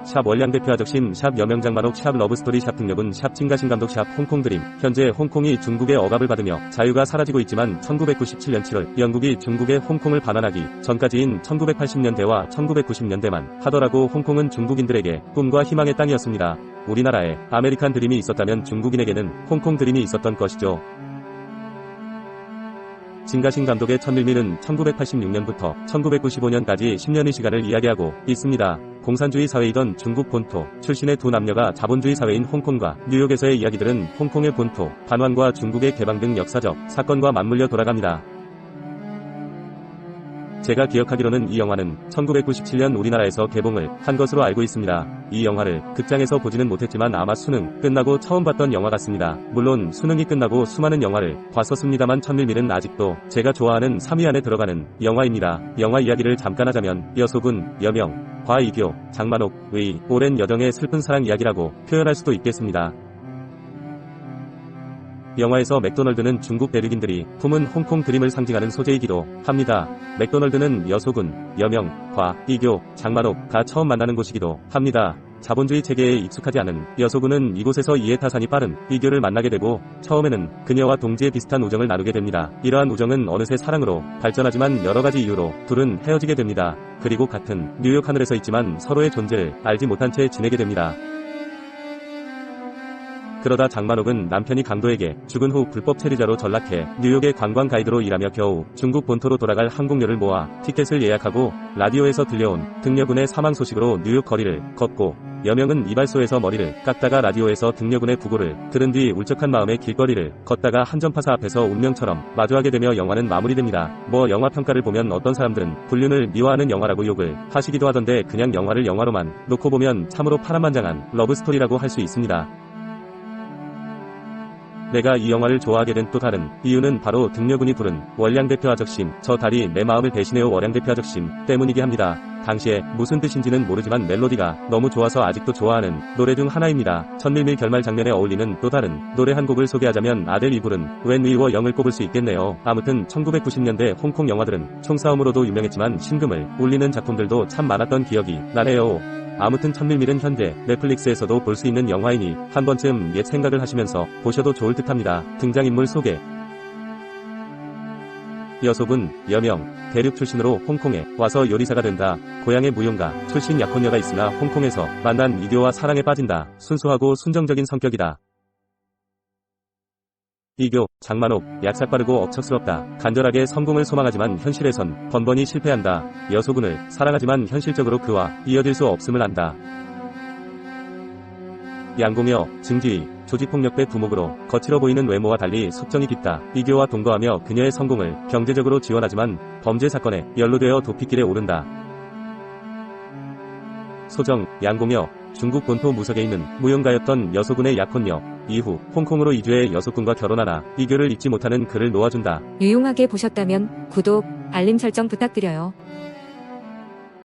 샵 월량대표 아적심 샵 여명장만옥 샵 러브스토리 샵 등력은 샵 찐가신 감독 샵 홍콩드림. 현재 홍콩이 중국의 억압을 받으며 자유가 사라지고 있지만 1997년 7월 영국이 중국의 홍콩을 반환하기 전까지인 1980년대와 1990년대만 하더라도 홍콩은 중국인들에게 꿈과 희망의 땅이었습니다. 우리나라에 아메리칸 드림이 있었다면 중국인에게는 홍콩 드림이 있었던 것이죠. 진가신 감독의 천밀밀은 1986년부터 1995년까지 10년의 시간을 이야기하고 있습니다. 공산주의 사회이던 중국 본토 출신의 두 남녀가 자본주의 사회인 홍콩과 뉴욕에서의 이야기들은 홍콩의 본토, 반환과 중국의 개방 등 역사적 사건과 맞물려 돌아갑니다. 제가 기억하기로는 이 영화는 1997년 우리나라에서 개봉을 한 것으로 알고 있습니다. 이 영화를 극장에서 보지는 못했지만 아마 수능 끝나고 처음 봤던 영화 같습니다. 물론 수능이 끝나고 수많은 영화를 봤었습니다만 천밀밀은 아직도 제가 좋아하는 3위 안에 들어가는 영화입니다. 영화 이야기를 잠깐 하자면 여소군, 여명, 과이교, 장만옥의 오랜 여정의 슬픈 사랑 이야기라고 표현할 수도 있겠습니다. 영화에서 맥도널드는 중국 대륙인들이 품은 홍콩 드림을 상징하는 소재이기도 합니다. 맥도널드는 여소군, 여명, 과, 이교, 장만옥가 처음 만나는 곳이기도 합니다. 자본주의 체계에 익숙하지 않은 여소군은 이곳에서 이해타산이 빠른 이교를 만나게 되고 처음에는 그녀와 동지에 비슷한 우정을 나누게 됩니다. 이러한 우정은 어느새 사랑으로 발전하지만 여러가지 이유로 둘은 헤어지게 됩니다. 그리고 같은 뉴욕 하늘에서 있지만 서로의 존재를 알지 못한 채 지내게 됩니다. 그러다 장만옥은 남편이 강도에게 죽은 후 불법 체류자로 전락해 뉴욕의 관광 가이드로 일하며 겨우 중국 본토로 돌아갈 항공료를 모아 티켓을 예약하고 라디오에서 들려온 등려군의 사망 소식으로 뉴욕 거리를 걷고 여명은 이발소에서 머리를 깎다가 라디오에서 등려군의 부고를 들은 뒤 울적한 마음에 길거리를 걷다가 한전파사 앞에서 운명처럼 마주하게 되며 영화는 마무리됩니다. 영화 평가를 보면 어떤 사람들은 불륜을 미화하는 영화라고 욕을 하시기도 하던데 그냥 영화를 영화로만 놓고 보면 참으로 파란만장한 러브스토리라고 할 수 있습니다. 내가 이 영화를 좋아하게 된 또 다른 이유는 바로 등려군이 부른 월량대표 아적심 저 달이 내 마음을 대신해요 월량대표 아적심 때문이게 합니다. 당시에 무슨 뜻인지는 모르지만 멜로디가 너무 좋아서 아직도 좋아하는 노래 중 하나입니다. 천밀밀 결말 장면에 어울리는 또 다른 노래 한 곡을 소개하자면 아델이 부른 When We Were Young을 꼽을 수 있겠네요. 아무튼 1990년대 홍콩 영화들은 총싸움으로도 유명했지만 심금을 울리는 작품들도 참 많았던 기억이 나네요. 아무튼 천밀밀은 현재 넷플릭스에서도 볼 수 있는 영화이니 한 번쯤 옛 생각을 하시면서 보셔도 좋을 듯합니다. 등장인물 소개. 여소군, 여명, 대륙 출신으로 홍콩에 와서 요리사가 된다. 고향의 무용가 출신 약혼녀가 있으나 홍콩에서 만난 이교와 사랑에 빠진다. 순수하고 순정적인 성격이다. 이교, 장만옥, 약삭 빠르고 억척스럽다. 간절하게 성공을 소망하지만 현실에선 번번이 실패한다. 여소군을 사랑하지만 현실적으로 그와 이어질 수 없음을 안다. 양공여, 증지의, 조직폭력배 두목으로 거칠어 보이는 외모와 달리 속정이 깊다. 이교와 동거하며 그녀의 성공을 경제적으로 지원하지만 범죄 사건에 연루되어 도피길에 오른다. 소정, 양공여, 중국 본토 무석에 있는 무용가였던 여소군의 약혼녀. 이후 홍콩으로 이주해 여소군과 결혼하나 이교를 잊지 못하는 그를 놓아준다. 유용하게 보셨다면 구독, 알림 설정 부탁드려요.